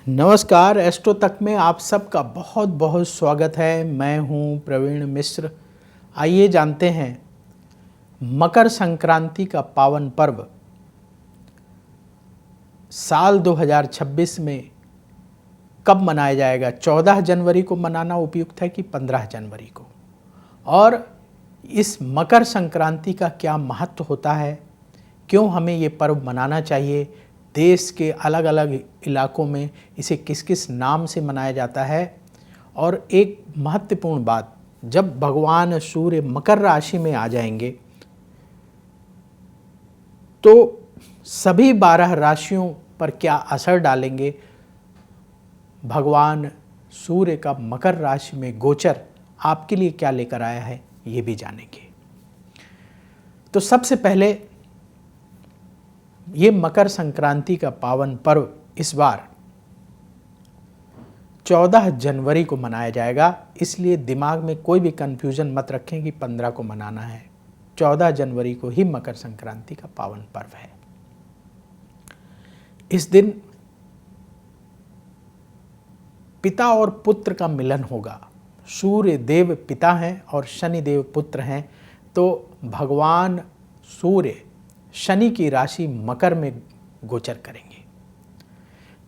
नमस्कार, एस्ट्रो तक में आप सबका बहुत बहुत स्वागत है। मैं हूं प्रवीण मिश्र। आइए जानते हैं मकर संक्रांति का पावन पर्व साल 2026 में कब मनाया जाएगा। 14 जनवरी को मनाना उपयुक्त है कि 15 जनवरी को, और इस मकर संक्रांति का क्या महत्व होता है, क्यों हमें ये पर्व मनाना चाहिए, देश के अलग अलग इलाकों में इसे किस किस नाम से मनाया जाता है। और एक महत्वपूर्ण बात, जब भगवान सूर्य मकर राशि में आ जाएंगे तो सभी 12 राशियों पर क्या असर डालेंगे, भगवान सूर्य का मकर राशि में गोचर आपके लिए क्या लेकर आया है, ये भी जानेंगे। तो सबसे पहले ये मकर संक्रांति का पावन पर्व इस बार 14 जनवरी को मनाया जाएगा, इसलिए दिमाग में कोई भी कंफ्यूजन मत रखें कि 15 को मनाना है। 14 जनवरी को ही मकर संक्रांति का पावन पर्व है। इस दिन पिता और पुत्र का मिलन होगा। सूर्य देव पिता हैं और शनि देव पुत्र हैं, तो भगवान सूर्य शनि की राशि मकर में गोचर करेंगे।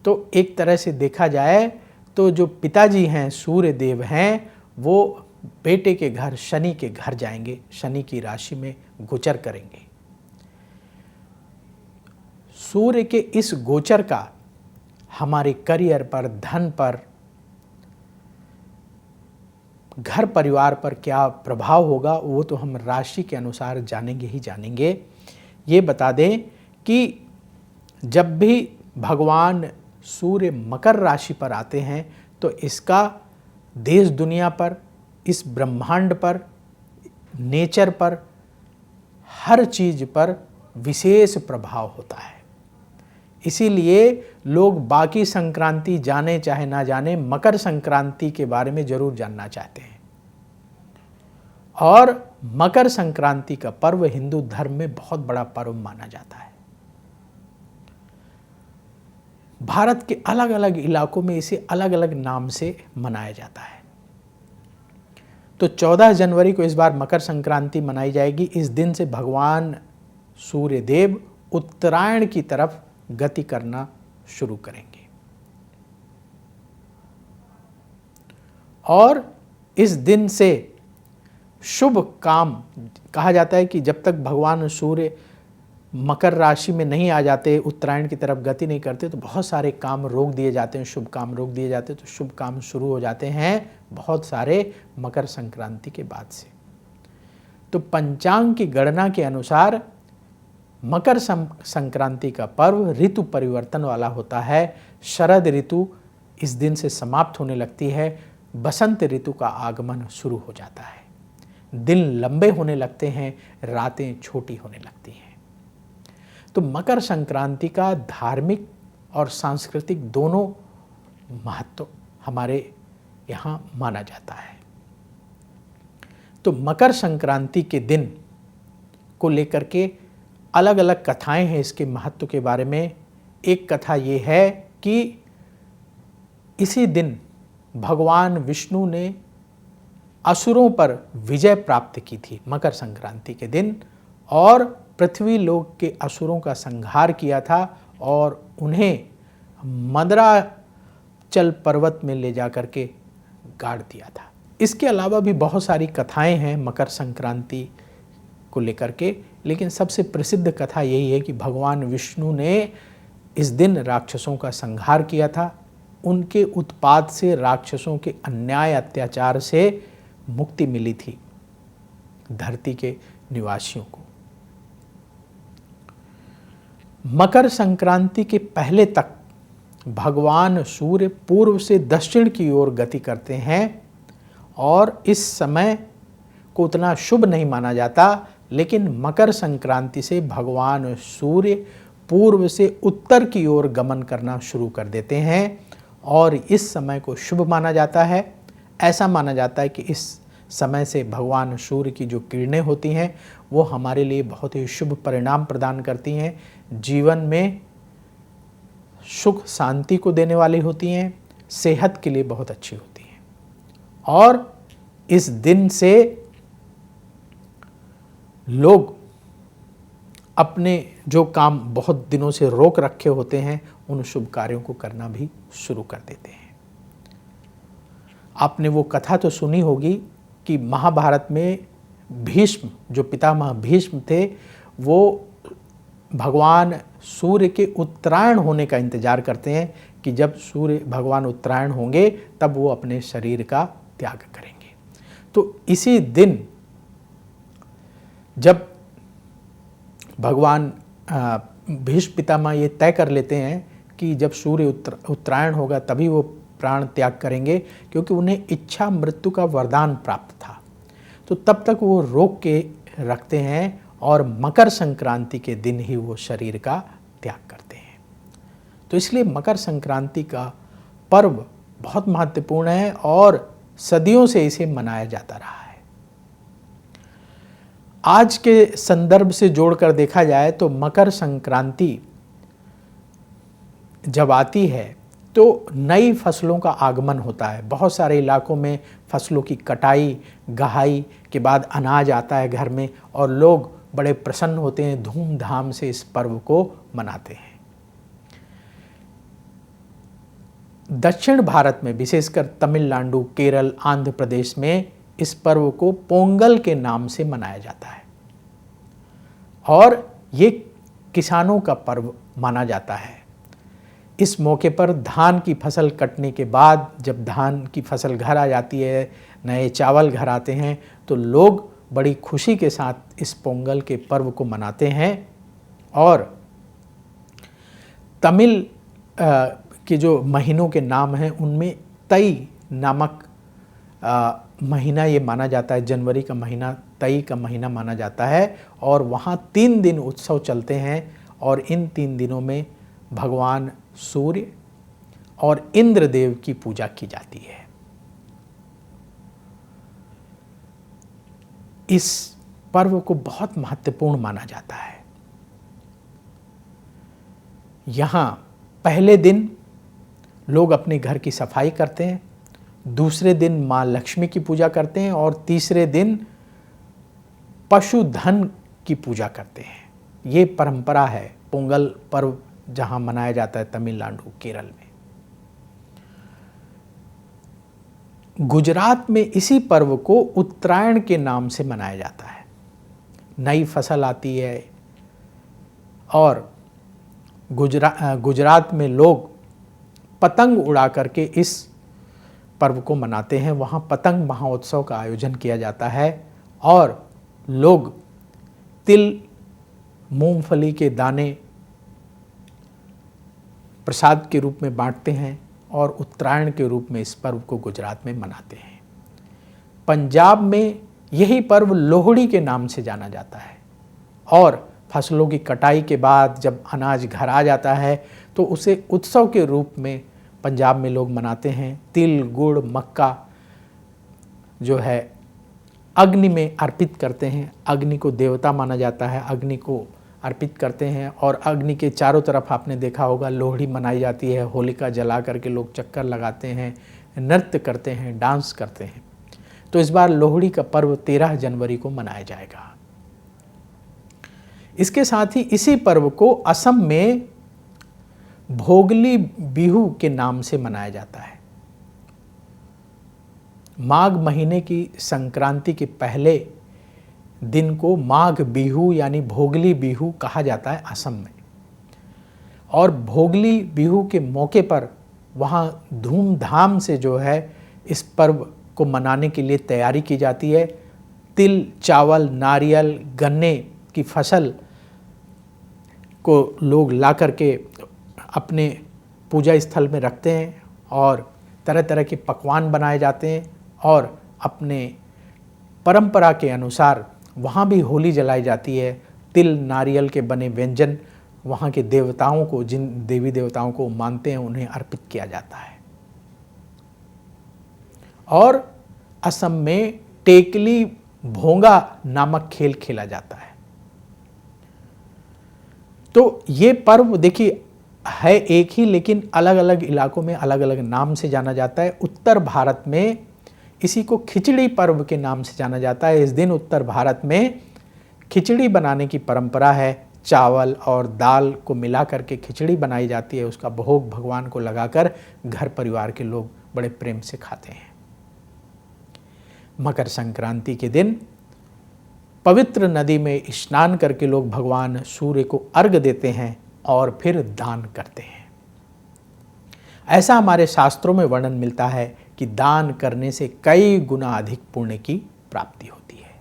तो एक तरह से देखा जाए तो जो पिताजी हैं, सूर्य देव हैं, वो बेटे के घर शनि के घर जाएंगे, शनि की राशि में गोचर करेंगे। सूर्य के इस गोचर का हमारे करियर पर, धन पर, घर परिवार पर क्या प्रभाव होगा, वो तो हम राशि के अनुसार जानेंगे ही जानेंगे। ये बता दें कि जब भी भगवान सूर्य मकर राशि पर आते हैं तो इसका देश दुनिया पर, इस ब्रह्मांड पर, नेचर पर, हर चीज़ पर विशेष प्रभाव होता है। इसीलिए लोग बाकी संक्रांति जाने चाहे ना जाने, मकर संक्रांति के बारे में जरूर जानना चाहते हैं। और मकर संक्रांति का पर्व हिंदू धर्म में बहुत बड़ा पर्व माना जाता है। भारत के अलग अलग इलाकों में इसे अलग अलग नाम से मनाया जाता है। तो 14 जनवरी को इस बार मकर संक्रांति मनाई जाएगी। इस दिन से भगवान सूर्य देव उत्तरायण की तरफ गति करना शुरू करेंगे, और इस दिन से शुभ काम, कहा जाता है कि जब तक भगवान सूर्य मकर राशि में नहीं आ जाते, उत्तरायण की तरफ गति नहीं करते, तो बहुत सारे काम रोक दिए जाते हैं, शुभ काम रोक दिए जाते हैं। तो शुभ काम शुरू हो जाते हैं बहुत सारे मकर संक्रांति के बाद से। तो पंचांग की गणना के अनुसार मकर संक्रांति का पर्व ऋतु परिवर्तन वाला होता है। शरद ऋतु इस दिन से समाप्त होने लगती है, बसंत ऋतु का आगमन शुरू हो जाता है। दिन लंबे होने लगते हैं, रातें छोटी होने लगती हैं। तो मकर संक्रांति का धार्मिक और सांस्कृतिक दोनों महत्व हमारे यहाँ माना जाता है। तो मकर संक्रांति के दिन को लेकर के अलग अलग कथाएं हैं। इसके महत्व के बारे में एक कथा ये है कि इसी दिन भगवान विष्णु ने असुरों पर विजय प्राप्त की थी मकर संक्रांति के दिन, और पृथ्वी लोक के असुरों का संहार किया था और उन्हें मंदराचल पर्वत में ले जाकर के गाड़ दिया था। इसके अलावा भी बहुत सारी कथाएं हैं मकर संक्रांति को लेकर के, लेकिन सबसे प्रसिद्ध कथा यही है कि भगवान विष्णु ने इस दिन राक्षसों का संहार किया था। उनके उत्पात से, राक्षसों के अन्याय अत्याचार से मुक्ति मिली थी धरती के निवासियों को। मकर संक्रांति के पहले तक भगवान सूर्य पूर्व से दक्षिण की ओर गति करते हैं, और इस समय को उतना शुभ नहीं माना जाता। लेकिन मकर संक्रांति से भगवान सूर्य पूर्व से उत्तर की ओर गमन करना शुरू कर देते हैं, और इस समय को शुभ माना जाता है। ऐसा माना जाता है कि इस समय से भगवान सूर्य की जो किरणें होती हैं वो हमारे लिए बहुत ही शुभ परिणाम प्रदान करती हैं। जीवन में सुख शांति को देने वाली होती हैं, सेहत के लिए बहुत अच्छी होती हैं। और इस दिन से लोग अपने जो काम बहुत दिनों से रोक रखे होते हैं उन शुभ कार्यों को करना भी शुरू कर देते हैं। आपने वो कथा तो सुनी होगी कि महाभारत में भीष्म, जो पितामह भीष्म थे, वो भगवान सूर्य के उत्तरायण होने का इंतजार करते हैं कि जब सूर्य भगवान उत्तरायण होंगे तब वो अपने शरीर का त्याग करेंगे। तो इसी दिन जब भगवान भीष्म पितामह ये तय कर लेते हैं कि जब सूर्य उत्तरायण होगा तभी वो प्राण त्याग करेंगे, क्योंकि उन्हें इच्छा मृत्यु का वरदान प्राप्त था, तो तब तक वो रोक के रखते हैं और मकर संक्रांति के दिन ही वो शरीर का त्याग करते हैं। तो इसलिए मकर संक्रांति का पर्व बहुत महत्वपूर्ण है और सदियों से इसे मनाया जाता रहा है। आज के संदर्भ से जोड़कर देखा जाए तो मकर संक्रांति जब आती है तो नई फसलों का आगमन होता है। बहुत सारे इलाकों में फसलों की कटाई गहाई के बाद अनाज आता है घर में और लोग बड़े प्रसन्न होते हैं, धूमधाम से इस पर्व को मनाते हैं। दक्षिण भारत में विशेषकर तमिलनाडु, केरल, आंध्र प्रदेश में इस पर्व को पोंगल के नाम से मनाया जाता है और ये किसानों का पर्व माना जाता है। इस मौके पर धान की फसल कटने के बाद जब धान की फसल घर आ जाती है, नए चावल घर आते हैं, तो लोग बड़ी खुशी के साथ इस पोंगल के पर्व को मनाते हैं। और तमिल के जो महीनों के नाम हैं उनमें तई नामक महीना ये माना जाता है। जनवरी का महीना तई का महीना माना जाता है और वहाँ 3 दिन उत्सव चलते हैं और इन 3 दिनों में भगवान सूर्य और इंद्रदेव की पूजा की जाती है। इस पर्व को बहुत महत्वपूर्ण माना जाता है। यहाँ पहले दिन लोग अपने घर की सफाई करते हैं, दूसरे दिन माँ लक्ष्मी की पूजा करते हैं और तीसरे दिन पशुधन की पूजा करते हैं। ये परंपरा है पोंगल पर्व जहाँ मनाया जाता है तमिलनाडु, केरल में। गुजरात में इसी पर्व को उत्तरायण के नाम से मनाया जाता है। नई फसल आती है और गुजरात में लोग पतंग उड़ा करके इस पर्व को मनाते हैं। वहाँ पतंग महोत्सव का आयोजन किया जाता है और लोग तिल, मूंगफली के दाने प्रसाद के रूप में बांटते हैं और उत्तरायण के रूप में इस पर्व को गुजरात में मनाते हैं। पंजाब में यही पर्व लोहड़ी के नाम से जाना जाता है और फसलों की कटाई के बाद जब अनाज घर आ जाता है तो उसे उत्सव के रूप में पंजाब में लोग मनाते हैं। तिल, गुड़, मक्का जो है अग्नि में अर्पित करते हैं। अग्नि को देवता माना जाता है, अग्नि को अर्पित करते हैं और अग्नि के चारों तरफ आपने देखा होगा लोहड़ी मनाई जाती है। होलिका जला करके लोग चक्कर लगाते हैं, नृत्य करते हैं, डांस करते हैं। तो इस बार लोहड़ी का पर्व 13 जनवरी को मनाया जाएगा। इसके साथ ही इसी पर्व को असम में भोगली बिहू के नाम से मनाया जाता है। माघ महीने की संक्रांति के पहले दिन को माघ बिहू यानी भोगली बिहू कहा जाता है असम में। और भोगली बिहू के मौके पर वहाँ धूमधाम से जो है इस पर्व को मनाने के लिए तैयारी की जाती है। तिल, चावल, नारियल, गन्ने की फसल को लोग ला करके अपने पूजा स्थल में रखते हैं और तरह तरह के पकवान बनाए जाते हैं और अपने परंपरा के अनुसार वहाँ भी होली जलाई जाती है। तिल, नारियल के बने व्यंजन वहाँ के देवताओं को, जिन देवी देवताओं को मानते हैं, उन्हें अर्पित किया जाता है। और असम में टेकली भोंगा नामक खेल खेला जाता है। तो ये पर्व देखिए है एक ही, लेकिन अलग अलग इलाकों में अलग अलग नाम से जाना जाता है। उत्तर भारत में इसी को खिचड़ी पर्व के नाम से जाना जाता है। इस दिन उत्तर भारत में खिचड़ी बनाने की परंपरा है। चावल और दाल को मिला करके खिचड़ी बनाई जाती है, उसका भोग भगवान को लगाकर घर परिवार के लोग बड़े प्रेम से खाते हैं। मकर संक्रांति के दिन पवित्र नदी में स्नान करके लोग भगवान सूर्य को अर्घ देते हैं और फिर दान करते हैं। ऐसा हमारे शास्त्रों में वर्णन मिलता है कि दान करने से कई गुना अधिक पुण्य की प्राप्ति होती है।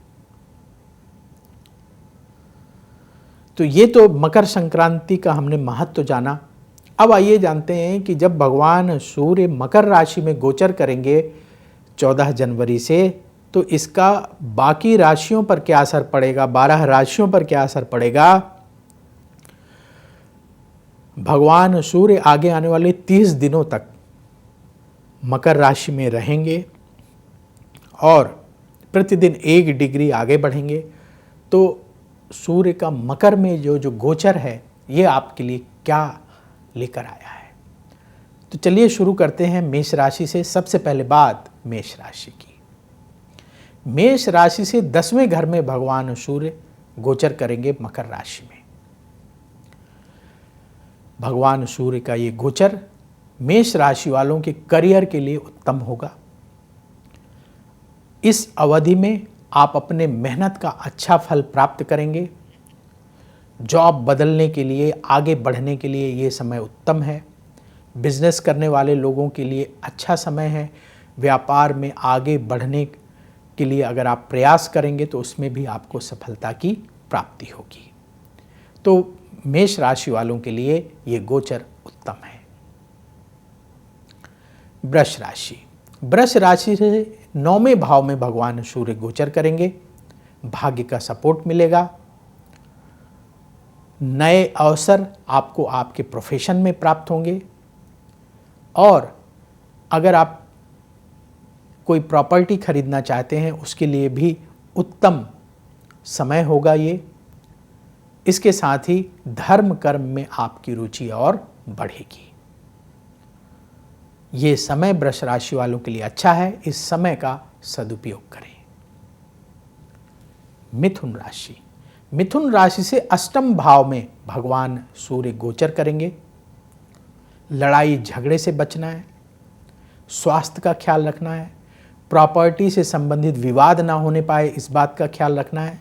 तो ये तो मकर संक्रांति का हमने महत्व जाना। अब आइए जानते हैं कि जब भगवान सूर्य मकर राशि में गोचर करेंगे 14 जनवरी से, तो इसका बाकी राशियों पर क्या असर पड़ेगा, 12 राशियों पर क्या असर पड़ेगा। भगवान सूर्य आगे आने वाले 30 दिनों तक मकर राशि में रहेंगे और प्रतिदिन 1 डिग्री आगे बढ़ेंगे। तो सूर्य का मकर में जो गोचर है, ये आपके लिए क्या लेकर आया है। तो चलिए शुरू करते हैं मेष राशि से। सबसे पहले बात मेष राशि की। मेष राशि से 10वें घर में भगवान सूर्य गोचर करेंगे मकर राशि में। भगवान सूर्य का ये गोचर मेष राशि वालों के करियर के लिए उत्तम होगा। इस अवधि में आप अपने मेहनत का अच्छा फल प्राप्त करेंगे। जॉब बदलने के लिए, आगे बढ़ने के लिए ये समय उत्तम है। बिजनेस करने वाले लोगों के लिए अच्छा समय है। व्यापार में आगे बढ़ने के लिए अगर आप प्रयास करेंगे तो उसमें भी आपको सफलता की प्राप्ति होगी। तो मेष राशि वालों के लिए ये गोचर उत्तम है। वृष राशि। वृष राशि से 9वें भाव में भगवान सूर्य गोचर करेंगे। भाग्य का सपोर्ट मिलेगा। नए अवसर आपको आपके प्रोफेशन में प्राप्त होंगे और अगर आप कोई प्रॉपर्टी खरीदना चाहते हैं उसके लिए भी उत्तम समय होगा ये। इसके साथ ही धर्म कर्म में आपकी रुचि और बढ़ेगी। ये समय वृष राशि वालों के लिए अच्छा है। इस समय का सदुपयोग करें। मिथुन राशि। मिथुन राशि से 8वें भाव में भगवान सूर्य गोचर करेंगे। लड़ाई झगड़े से बचना है। स्वास्थ्य का ख्याल रखना है। प्रॉपर्टी से संबंधित विवाद ना होने पाए, इस बात का ख्याल रखना है।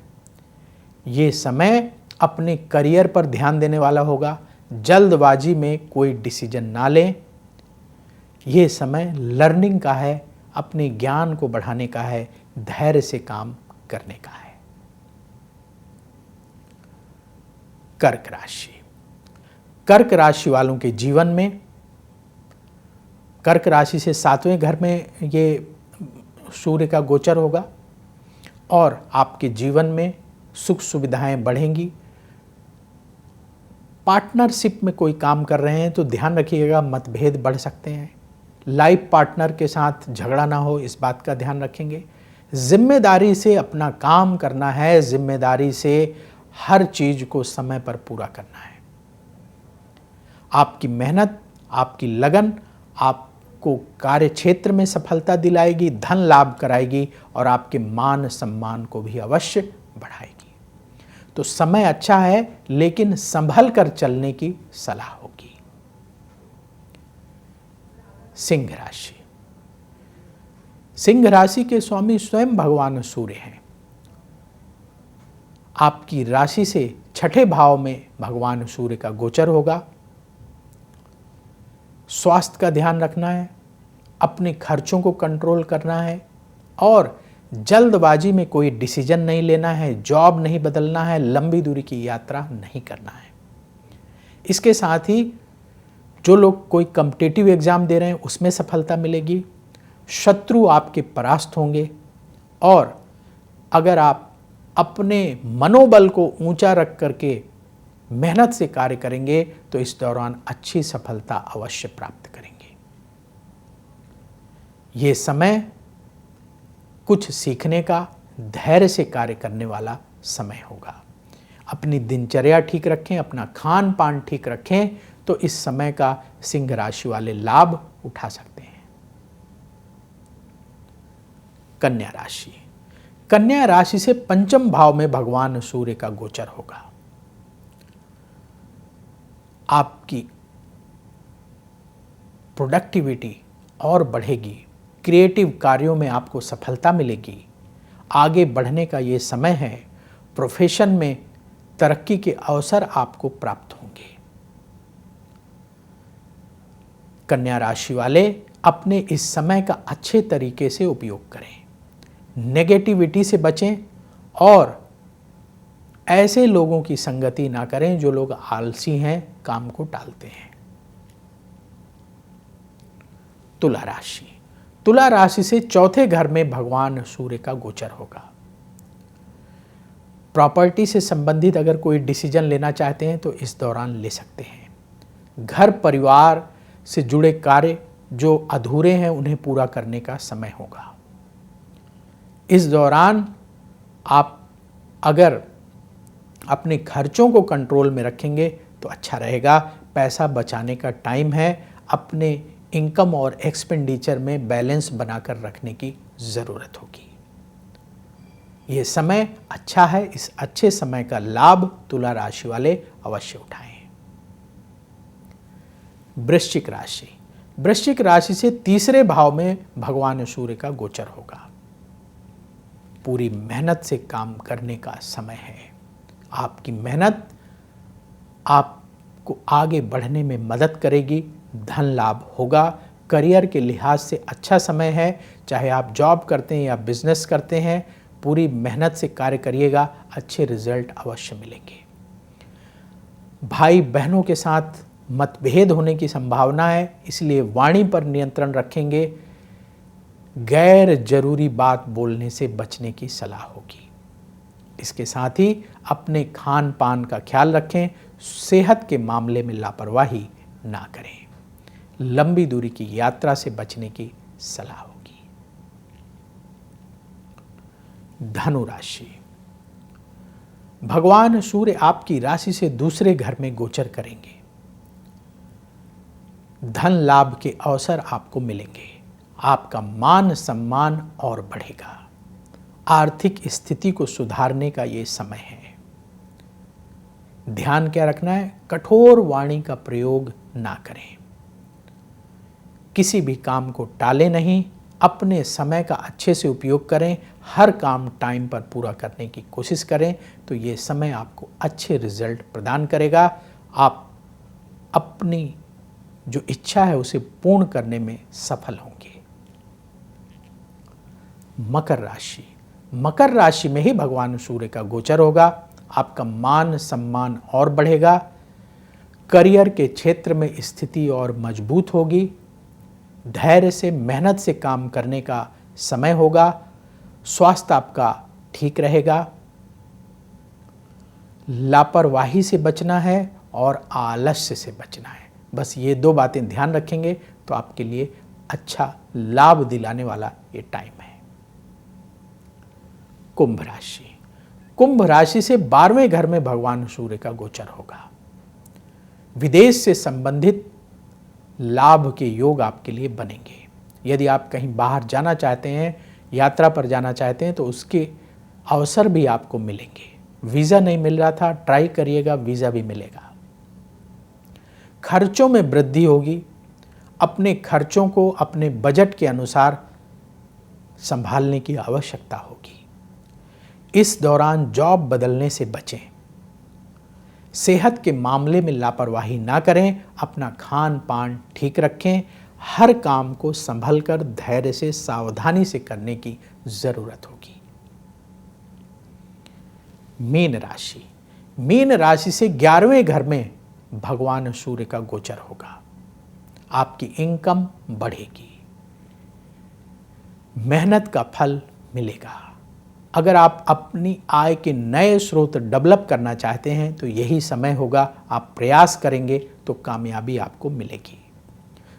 ये समय अपने करियर पर ध्यान देने वाला होगा। जल्दबाजी में कोई डिसीजन ना लें। ये समय लर्निंग का है, अपने ज्ञान को बढ़ाने का है, धैर्य से काम करने का है। कर्क राशि। कर्क राशि वालों के जीवन में, कर्क राशि से 7वें घर में ये सूर्य का गोचर होगा और आपके जीवन में सुख सुविधाएं बढ़ेंगी। पार्टनरशिप में कोई काम कर रहे हैं तो ध्यान रखिएगा, मतभेद बढ़ सकते हैं। लाइफ पार्टनर के साथ झगड़ा ना हो, इस बात का ध्यान रखेंगे। जिम्मेदारी से अपना काम करना है। जिम्मेदारी से हर चीज को समय पर पूरा करना है। आपकी मेहनत, आपकी लगन आपको कार्य क्षेत्र में सफलता दिलाएगी, धन लाभ कराएगी और आपके मान सम्मान को भी अवश्य बढ़ाएगी। तो समय अच्छा है, लेकिन संभल कर चलने की सलाह होगी। सिंह राशि। सिंह राशि के स्वामी स्वयं भगवान सूर्य हैं। आपकी राशि से 6ठे भाव में भगवान सूर्य का गोचर होगा। स्वास्थ्य का ध्यान रखना है, अपने खर्चों को कंट्रोल करना है और जल्दबाजी में कोई डिसीजन नहीं लेना है। जॉब नहीं बदलना है, लंबी दूरी की यात्रा नहीं करना है। इसके साथ ही जो लोग कोई कॉम्पिटिटिव एग्जाम दे रहे हैं उसमें सफलता मिलेगी। शत्रु आपके परास्त होंगे और अगर आप अपने मनोबल को ऊंचा रख करके मेहनत से कार्य करेंगे तो इस दौरान अच्छी सफलता अवश्य प्राप्त करेंगे। ये समय कुछ सीखने का, धैर्य से कार्य करने वाला समय होगा। अपनी दिनचर्या ठीक रखें, अपना खान पान ठीक रखें तो इस समय का सिंह राशि वाले लाभ उठा सकते हैं। कन्या राशि। कन्या राशि से पंचम भाव में भगवान सूर्य का गोचर होगा। आपकी प्रोडक्टिविटी और बढ़ेगी, क्रिएटिव कार्यों में आपको सफलता मिलेगी, आगे बढ़ने का ये समय है, प्रोफेशन में तरक्की के अवसर आपको प्राप्त होंगे। कन्या राशि वाले अपने इस समय का अच्छे तरीके से उपयोग करें, नेगेटिविटी से बचें और ऐसे लोगों की संगति ना करें जो लोग आलसी हैं, काम को टालते हैं। तुला राशि। तुला राशि से चौथे घर में भगवान सूर्य का गोचर होगा। प्रॉपर्टी से संबंधित अगर कोई डिसीजन लेना चाहते हैं तो इस दौरान ले सकते हैं। घर परिवार से जुड़े कार्य जो अधूरे हैं उन्हें पूरा करने का समय होगा। इस दौरान आप अगर अपने खर्चों को कंट्रोल में रखेंगे तो अच्छा रहेगा। पैसा बचाने का टाइम है। अपने इनकम और एक्सपेंडिचर में बैलेंस बनाकर रखने की ज़रूरत होगी। ये समय अच्छा है। इस अच्छे समय का लाभ तुला राशि वाले अवश्य उठाएं। वृश्चिक राशि। वृश्चिक राशि से तीसरे भाव में भगवान सूर्य का गोचर होगा। पूरी मेहनत से काम करने का समय है। आपकी मेहनत आपको आगे बढ़ने में मदद करेगी। धन लाभ होगा। करियर के लिहाज से अच्छा समय है। चाहे आप जॉब करते हैं या बिजनेस करते हैं, पूरी मेहनत से कार्य करिएगा, अच्छे रिजल्ट अवश्य मिलेंगे। भाई बहनों के साथ मतभेद होने की संभावना है, इसलिए वाणी पर नियंत्रण रखेंगे। गैर जरूरी बात बोलने से बचने की सलाह होगी। इसके साथ ही अपने खान पान का ख्याल रखें। सेहत के मामले में लापरवाही ना करें। लंबी दूरी की यात्रा से बचने की सलाह होगी। धनु राशि। भगवान सूर्य आपकी राशि से दूसरे घर में गोचर करेंगे। धन लाभ के अवसर आपको मिलेंगे। आपका मान सम्मान और बढ़ेगा। आर्थिक स्थिति को सुधारने का ये समय है। ध्यान क्या रखना है? कठोर वाणी का प्रयोग ना करें। किसी भी काम को टालें नहीं। अपने समय का अच्छे से उपयोग करें। हर काम टाइम पर पूरा करने की कोशिश करें तो ये समय आपको अच्छे रिजल्ट प्रदान करेगा। आप अपनी जो इच्छा है उसे पूर्ण करने में सफल होंगे। मकर राशि। मकर राशि में ही भगवान सूर्य का गोचर होगा। आपका मान सम्मान और बढ़ेगा। करियर के क्षेत्र में स्थिति और मजबूत होगी। धैर्य से मेहनत से काम करने का समय होगा। स्वास्थ्य आपका ठीक रहेगा। लापरवाही से बचना है और आलस्य से बचना है। बस ये दो बातें ध्यान रखेंगे तो आपके लिए अच्छा लाभ दिलाने वाला ये टाइम है। कुंभ राशि। कुंभ राशि से 12वें घर में भगवान सूर्य का गोचर होगा। विदेश से संबंधित लाभ के योग आपके लिए बनेंगे। यदि आप कहीं बाहर जाना चाहते हैं, यात्रा पर जाना चाहते हैं तो उसके अवसर भी आपको मिलेंगे। वीज़ा नहीं मिल रहा था, ट्राई करिएगा, वीज़ा भी मिलेगा। खर्चों में वृद्धि होगी। अपने खर्चों को अपने बजट के अनुसार संभालने की आवश्यकता होगी। इस दौरान जॉब बदलने से बचें। सेहत के मामले में लापरवाही ना करें। अपना खान पान ठीक रखें। हर काम को संभलकर धैर्य से सावधानी से करने की जरूरत होगी। मीन राशि। मीन राशि से 11वें घर में भगवान सूर्य का गोचर होगा। आपकी इनकम बढ़ेगी। मेहनत का फल मिलेगा। अगर आप अपनी आय के नए स्रोत डेवलप करना चाहते हैं तो यही समय होगा। आप प्रयास करेंगे तो कामयाबी आपको मिलेगी।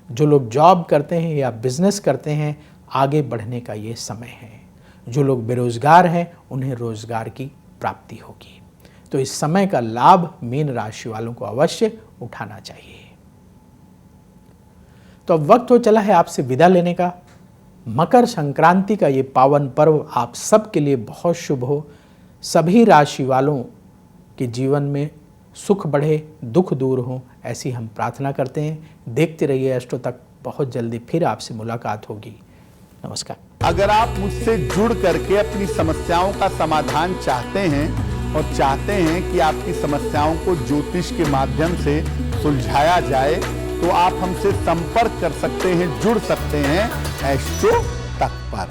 जो लोग जॉब करते हैं या बिजनेस करते हैं, आगे बढ़ने का ये समय है। जो लोग बेरोजगार हैं उन्हें रोजगार की प्राप्ति होगी। तो इस समय का लाभ मीन राशि वालों को अवश्य उठाना चाहिए। तो अब वक्त हो चला है आपसे विदा लेने का। मकर संक्रांति का ये पावन पर्व आप सबके लिए बहुत शुभ हो। सभी राशि वालों के जीवन में सुख बढ़े, दुख दूर हो, ऐसी हम प्रार्थना करते हैं। देखते रहिए एस्ट्रो तक, बहुत जल्दी फिर आपसे मुलाकात होगी। नमस्कार। अगर आप मुझसे जुड़ करके अपनी समस्याओं का समाधान चाहते हैं और चाहते हैं कि आपकी समस्याओं को ज्योतिष के माध्यम से सुलझाया जाए, तो आप हमसे संपर्क कर सकते हैं, जुड़ सकते हैं एस्ट्रो तक पर।